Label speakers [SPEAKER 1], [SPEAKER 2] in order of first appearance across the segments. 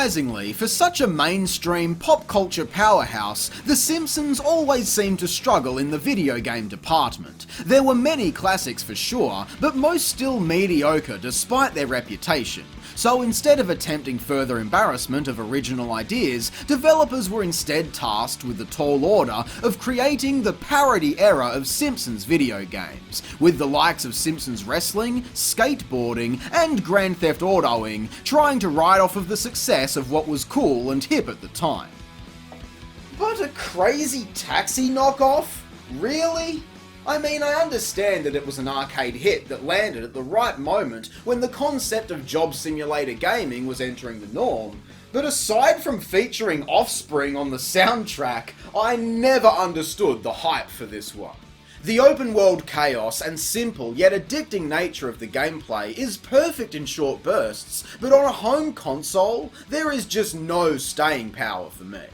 [SPEAKER 1] Surprisingly, for such a mainstream pop culture powerhouse, The Simpsons always seemed to struggle in the video game department. There were many classics for sure, but most still mediocre despite their reputation. So instead of attempting further embarrassment of original ideas, developers were instead tasked with the tall order of creating the parody era of Simpsons video games, with the likes of Simpsons wrestling, skateboarding, and Grand Theft Autoing trying to ride off of the success of what was cool and hip at the time. But a Crazy Taxi knockoff? Really? I mean, I understand that it was an arcade hit that landed at the right moment when the concept of job simulator gaming was entering the norm, but aside from featuring Offspring on the soundtrack, I never understood the hype for this one. The open world chaos and simple yet addicting nature of the gameplay is perfect in short bursts, but on a home console, there is just no staying power for me.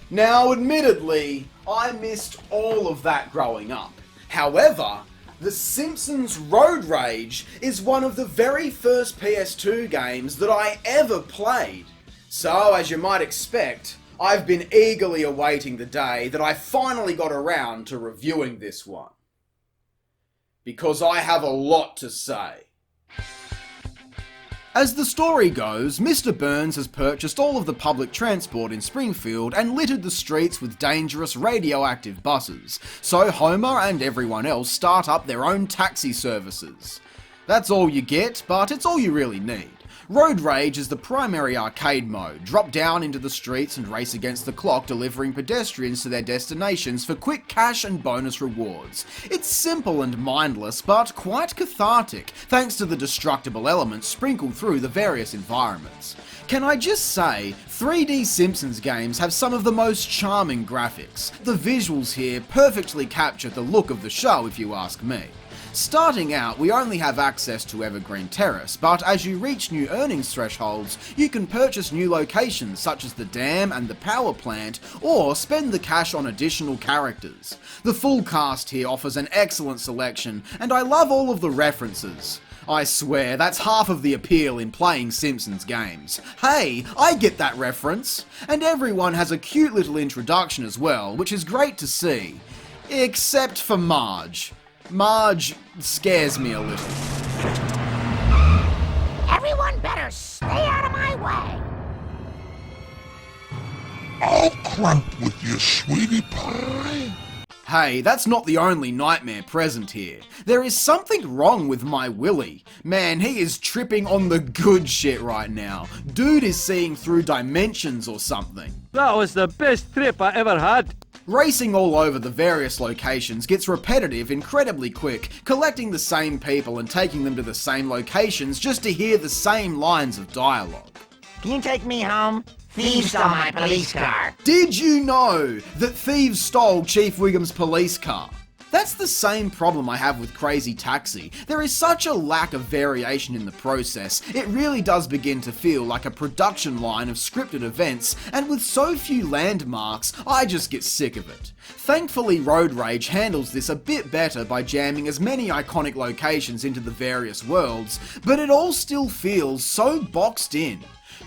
[SPEAKER 1] Now, admittedly, I missed all of that growing up. However, The Simpsons Road Rage is one of the very first PS2 games that I ever played. So, as you might expect, I've been eagerly awaiting the day that I finally got around to reviewing this one. Because I have a lot to say. As the story goes, Mr. Burns has purchased all of the public transport in Springfield and littered the streets with dangerous radioactive buses, so Homer and everyone else start up their own taxi services. That's all you get, but it's all you really need. Road Rage is the primary arcade mode. Drop down into the streets and race against the clock, delivering pedestrians to their destinations for quick cash and bonus rewards. It's simple and mindless, but quite cathartic, thanks to the destructible elements sprinkled through the various environments. Can I just say, 3D Simpsons games have some of the most charming graphics. The visuals here perfectly capture the look of the show, if you ask me. Starting out, we only have access to Evergreen Terrace, but as you reach new earnings thresholds, you can purchase new locations such as the dam and the power plant, or spend the cash on additional characters. The full cast here offers an excellent selection, and I love all of the references. I swear, that's half of the appeal in playing Simpsons games. Hey, I get that reference! And everyone has a cute little introduction as well, which is great to see. Except for Marge. Marge scares me a little.
[SPEAKER 2] Everyone better stay out of my way.
[SPEAKER 3] I'll crump with you, sweetie pie.
[SPEAKER 1] Hey, that's not the only nightmare present here. There is something wrong with my Willy. Man, he is tripping on the good shit right now. Dude is seeing through dimensions or something.
[SPEAKER 4] That was the best trip I ever had.
[SPEAKER 1] Racing all over the various locations gets repetitive incredibly quick, collecting the same people and taking them to the same locations just to hear the same lines of dialogue.
[SPEAKER 2] Can you take me home? Thieves stole my police car.
[SPEAKER 1] Did you know that thieves stole Chief Wiggum's police car? That's the same problem I have with Crazy Taxi. There is such a lack of variation in the process, it really does begin to feel like a production line of scripted events, and with so few landmarks, I just get sick of it. Thankfully, Road Rage handles this a bit better by jamming as many iconic locations into the various worlds, but it all still feels so boxed in.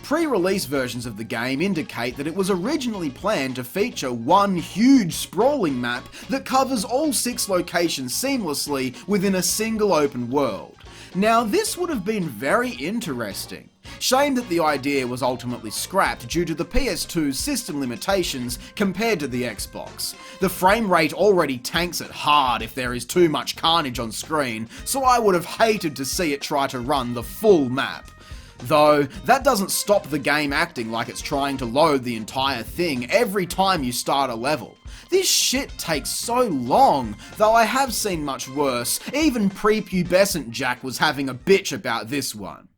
[SPEAKER 1] Pre-release versions of the game indicate that it was originally planned to feature one huge sprawling map that covers all 6 locations seamlessly within a single open world. Now, this would have been very interesting. Shame that the idea was ultimately scrapped due to the PS2's system limitations compared to the Xbox. The frame rate already tanks it hard if there is too much carnage on screen, so I would have hated to see it try to run the full map. Though, that doesn't stop the game acting like it's trying to load the entire thing every time you start a level. This shit takes so long, though I have seen much worse. Even prepubescent Jack was having a bitch about this one.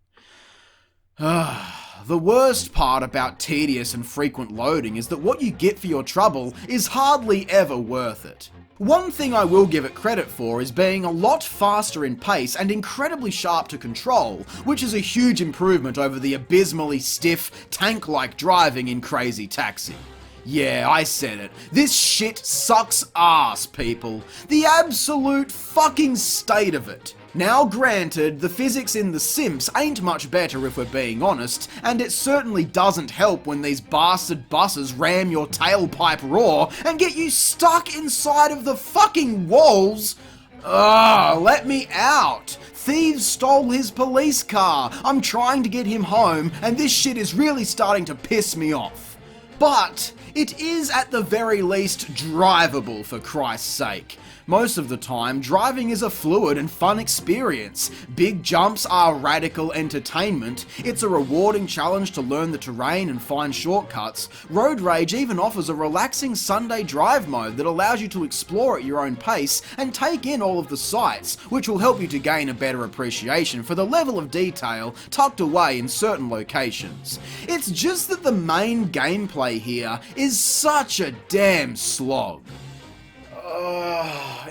[SPEAKER 1] The worst part about tedious and frequent loading is that what you get for your trouble is hardly ever worth it. One thing I will give it credit for is being a lot faster in pace and incredibly sharp to control, which is a huge improvement over the abysmally stiff, tank-like driving in Crazy Taxi. Yeah, I said it. This shit sucks ass, people. The absolute fucking state of it. Now granted, the physics in The Sims ain't much better if we're being honest, and it certainly doesn't help when these bastard buses ram your tailpipe raw and get you stuck inside of the fucking walls. Ugh, let me out. Thieves stole his police car. I'm trying to get him home, and this shit is really starting to piss me off. But it is at the very least drivable, for Christ's sake. Most of the time, driving is a fluid and fun experience. Big jumps are radical entertainment. It's a rewarding challenge to learn the terrain and find shortcuts. Road Rage even offers a relaxing Sunday drive mode that allows you to explore at your own pace and take in all of the sights, which will help you to gain a better appreciation for the level of detail tucked away in certain locations. It's just that the main gameplay here is such a damn slog.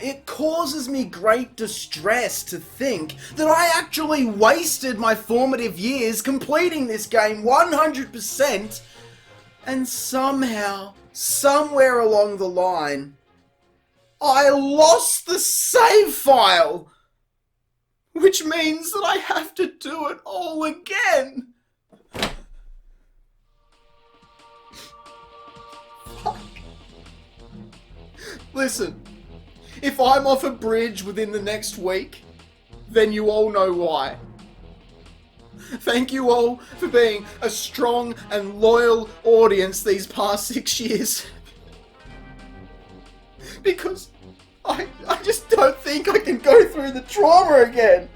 [SPEAKER 1] It causes me great distress to think that I actually wasted my formative years completing this game 100%, and somehow, somewhere along the line, I lost the save file, which means that I have to do it all again. Listen, if I'm off a bridge within the next week, then you all know why. Thank you all for being a strong and loyal audience these past 6 years. Because I just don't think I can go through the trauma again.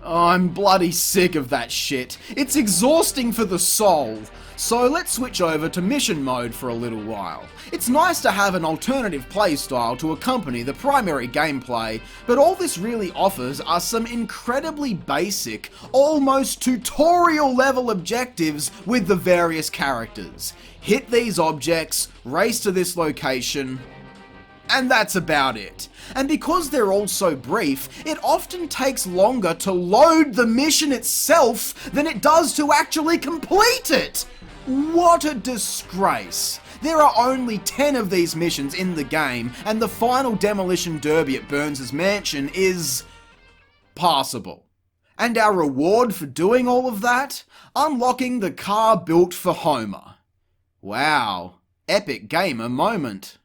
[SPEAKER 1] Oh, I'm bloody sick of that shit. It's exhausting for the soul. So let's switch over to mission mode for a little while. It's nice to have an alternative playstyle to accompany the primary gameplay, but all this really offers are some incredibly basic, almost tutorial level objectives with the various characters. Hit these objects, race to this location, and that's about it. And because they're all so brief, it often takes longer to load the mission itself than it does to actually complete it. What a disgrace. There are only 10 of these missions in the game, and the final demolition derby at Burns' mansion is passable. And our reward for doing all of that? Unlocking the car built for Homer. Wow, epic gamer moment.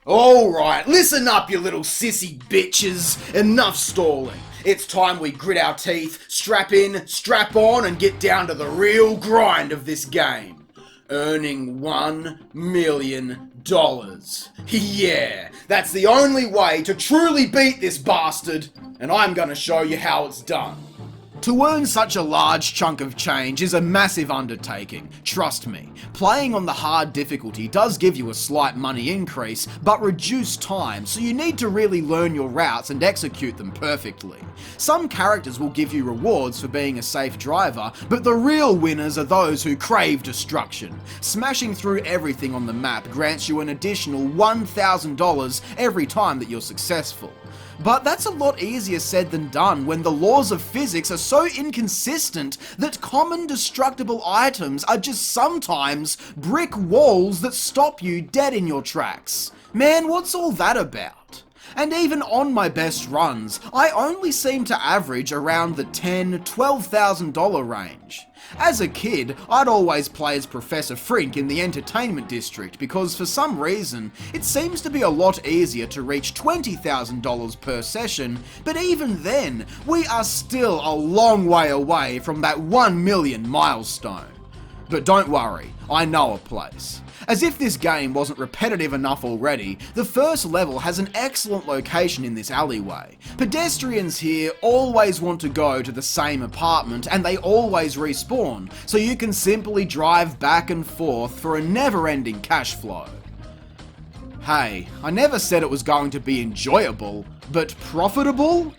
[SPEAKER 1] Alright, listen up you little sissy bitches, enough stalling. It's time we grit our teeth, strap in, strap on, and get down to the real grind of this game. Earning $1 million. Yeah, that's the only way to truly beat this bastard, and I'm gonna show you how it's done. To earn such a large chunk of change is a massive undertaking, trust me. Playing on the hard difficulty does give you a slight money increase, but reduced time, so you need to really learn your routes and execute them perfectly. Some characters will give you rewards for being a safe driver, but the real winners are those who crave destruction. Smashing through everything on the map grants you an additional $1,000 every time that you're successful. But that's a lot easier said than done when the laws of physics are so inconsistent that common destructible items are just sometimes brick walls that stop you dead in your tracks. Man, what's all that about? And even on my best runs, I only seem to average around the $10,000 to $12,000 range. As a kid, I'd always play as Professor Frink in the entertainment district because for some reason, it seems to be a lot easier to reach $20,000 per session, but even then, we are still a long way away from that 1 million milestone. But don't worry, I know a place. As if this game wasn't repetitive enough already, the first level has an excellent location in this alleyway. Pedestrians here always want to go to the same apartment and they always respawn, so you can simply drive back and forth for a never-ending cash flow. Hey, I never said it was going to be enjoyable, but profitable?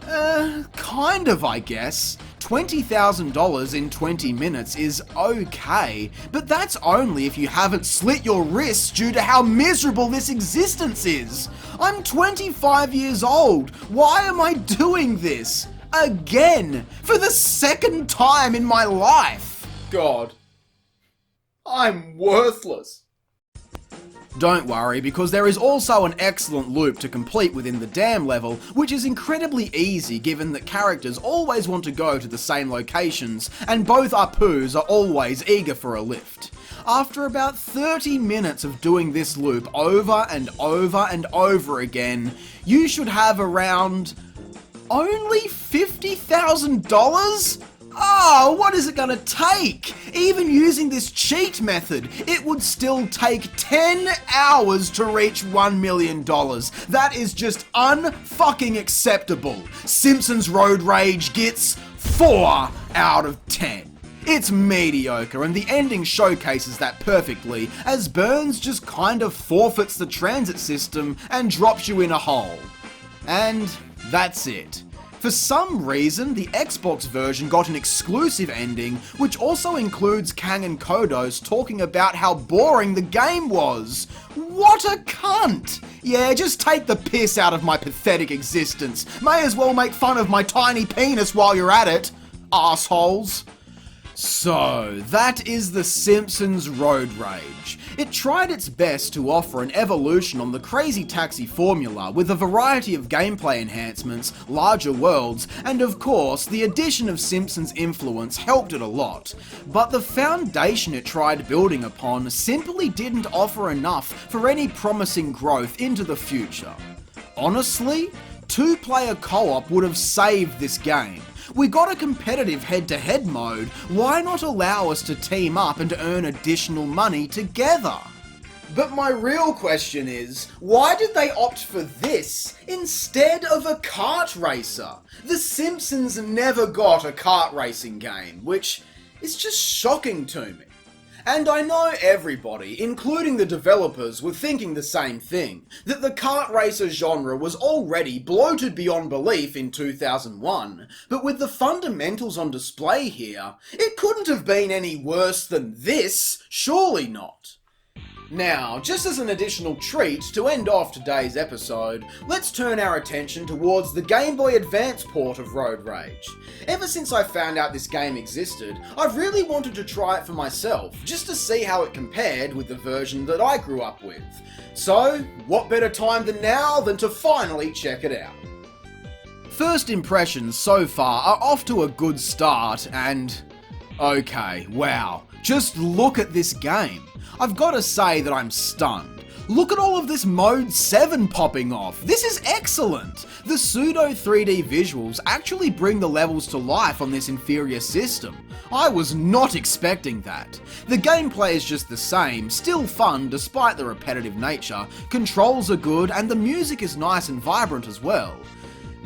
[SPEAKER 1] Kind of, I guess. $20,000 in 20 minutes is okay, but that's only if you haven't slit your wrists due to how miserable this existence is. I'm 25 years old. Why am I doing this? Again, for the second time in my life. God, I'm worthless. Don't worry, because there is also an excellent loop to complete within the dam level, which is incredibly easy given that characters always want to go to the same locations, and both Apus are always eager for a lift. After about 30 minutes of doing this loop over and over and over again, you should have around only $50,000? Oh, what is it gonna take? Even using this cheat method, it would still take 10 hours to reach $1 million. That is just unfucking acceptable. Simpsons Road Rage gets 4 out of 10. It's mediocre, and the ending showcases that perfectly, as Burns just kind of forfeits the transit system and drops you in a hole. And that's it. For some reason, the Xbox version got an exclusive ending, which also includes Kang and Kodos talking about how boring the game was. What a cunt! Yeah, just take the piss out of my pathetic existence. May as well make fun of my tiny penis while you're at it, assholes. So, that is The Simpsons Road Rage. It tried its best to offer an evolution on the Crazy Taxi formula with a variety of gameplay enhancements, larger worlds, and of course, the addition of Simpsons influence helped it a lot. But the foundation it tried building upon simply didn't offer enough for any promising growth into the future. Honestly, two-player co-op would have saved this game. We got a competitive head-to-head mode, why not allow us to team up and earn additional money together? But my real question is, why did they opt for this instead of a kart racer? The Simpsons never got a kart racing game, which is just shocking to me. And I know everybody, including the developers, were thinking the same thing, that the kart racer genre was already bloated beyond belief in 2001, but with the fundamentals on display here, it couldn't have been any worse than this, surely not. Now, just as an additional treat to end off today's episode, let's turn our attention towards the Game Boy Advance port of Road Rage. Ever since I found out this game existed, I've really wanted to try it for myself, just to see how it compared with the version that I grew up with. So, what better time than now than to finally check it out? First impressions so far are off to a good start, and okay, wow, just look at this game. I've got to say that I'm stunned. Look at all of this Mode 7 popping off. This is excellent. The pseudo 3D visuals actually bring the levels to life on this inferior system. I was not expecting that. The gameplay is just the same, still fun despite the repetitive nature, controls are good, and the music is nice and vibrant as well.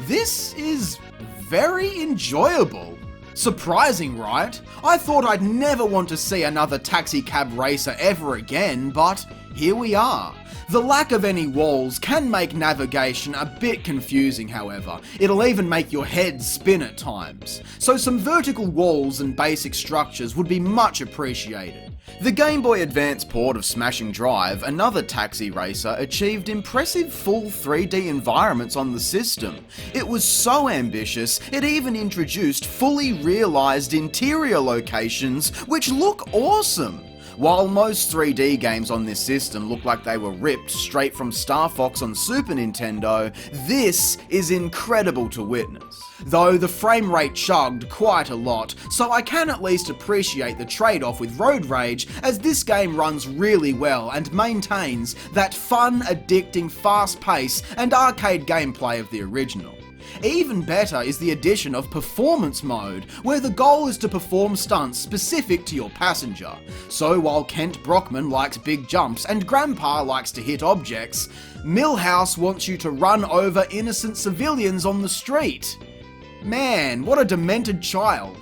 [SPEAKER 1] This is very enjoyable. Surprising, right? I thought I'd never want to see another taxi cab racer ever again, but here we are. The lack of any walls can make navigation a bit confusing, however. It'll even make your head spin at times. So some vertical walls and basic structures would be much appreciated. The Game Boy Advance port of Smashing Drive, another taxi racer, achieved impressive full 3D environments on the system. It was so ambitious, it even introduced fully realised interior locations which look awesome. While most 3D games on this system look like they were ripped straight from Star Fox on Super Nintendo, this is incredible to witness. Though the frame rate chugged quite a lot, so I can at least appreciate the trade-off with Road Rage, as this game runs really well and maintains that fun, addicting, fast pace and arcade gameplay of the original. Even better is the addition of Performance Mode, where the goal is to perform stunts specific to your passenger. So while Kent Brockman likes big jumps and Grandpa likes to hit objects, Milhouse wants you to run over innocent civilians on the street. Man, what a demented child.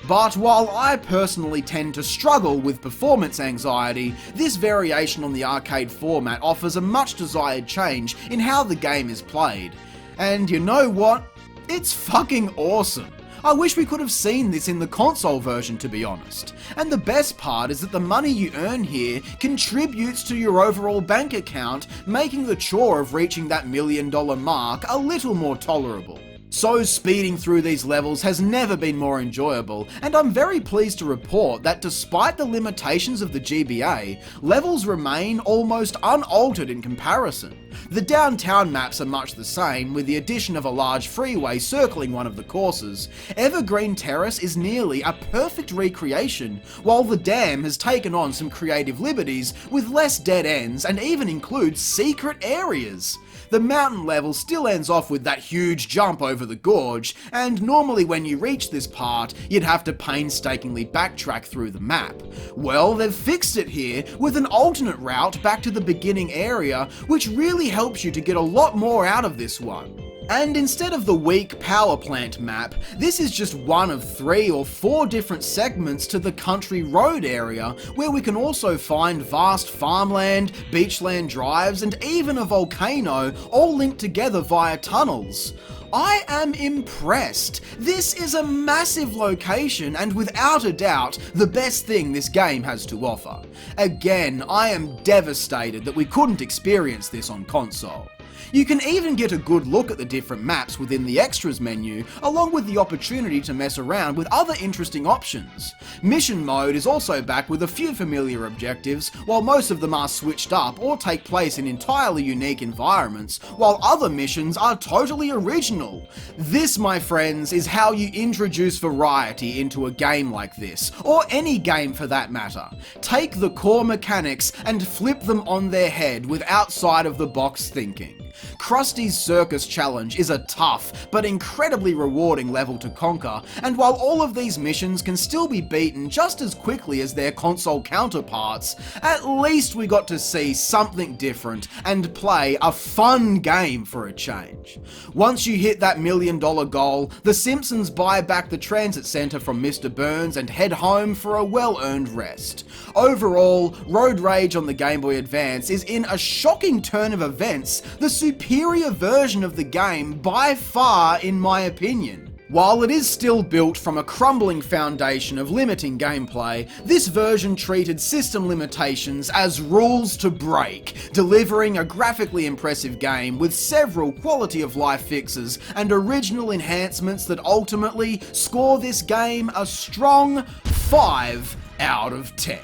[SPEAKER 1] But while I personally tend to struggle with performance anxiety, this variation on the arcade format offers a much desired change in how the game is played. And you know what? It's fucking awesome. I wish we could have seen this in the console version, to be honest. And the best part is that the money you earn here contributes to your overall bank account, making the chore of reaching that $1 million mark a little more tolerable. So speeding through these levels has never been more enjoyable, and I'm very pleased to report that despite the limitations of the GBA, levels remain almost unaltered in comparison. The downtown maps are much the same, with the addition of a large freeway circling one of the courses. Evergreen Terrace is nearly a perfect recreation, while the Dam has taken on some creative liberties with less dead ends and even includes secret areas. The mountain level still ends off with that huge jump over the gorge, and normally when you reach this part, you'd have to painstakingly backtrack through the map. Well, they've fixed it here with an alternate route back to the beginning area, which really helps you to get a lot more out of this one. And instead of the weak power plant map, this is just one of 3 or 4 different segments to the country road area, where we can also find vast farmland, beachland drives, and even a volcano, all linked together via tunnels. I am impressed. This is a massive location and without a doubt the best thing this game has to offer. Again, I am devastated that we couldn't experience this on console. You can even get a good look at the different maps within the extras menu, along with the opportunity to mess around with other interesting options. Mission mode is also back with a few familiar objectives, while most of them are switched up or take place in entirely unique environments, while other missions are totally original. This, my friends, is how you introduce variety into a game like this, or any game for that matter. Take the core mechanics and flip them on their head with outside of the box thinking. Krusty's Circus Challenge is a tough but incredibly rewarding level to conquer, and while all of these missions can still be beaten just as quickly as their console counterparts, at least we got to see something different and play a fun game for a change. Once you hit that $1 million goal, the Simpsons buy back the transit center from Mr. Burns and head home for a well-earned rest. Overall, Road Rage on the Game Boy Advance is, in a shocking turn of events, the superior version of the game by far, in my opinion. While it is still built from a crumbling foundation of limiting gameplay, this version treated system limitations as rules to break, delivering a graphically impressive game with several quality of life fixes and original enhancements that ultimately score this game a strong 5 out of 10.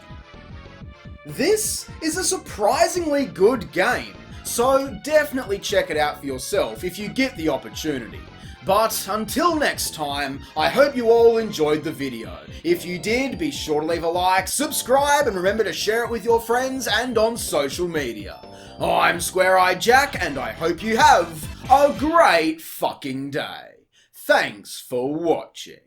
[SPEAKER 1] This is a surprisingly good game, so definitely check it out for yourself if you get the opportunity. But until next time, I hope you all enjoyed the video. If you did, be sure to leave a like, subscribe, and remember to share it with your friends and on social media. I'm Square Eyed Jack, and I hope you have a great fucking day. Thanks for watching.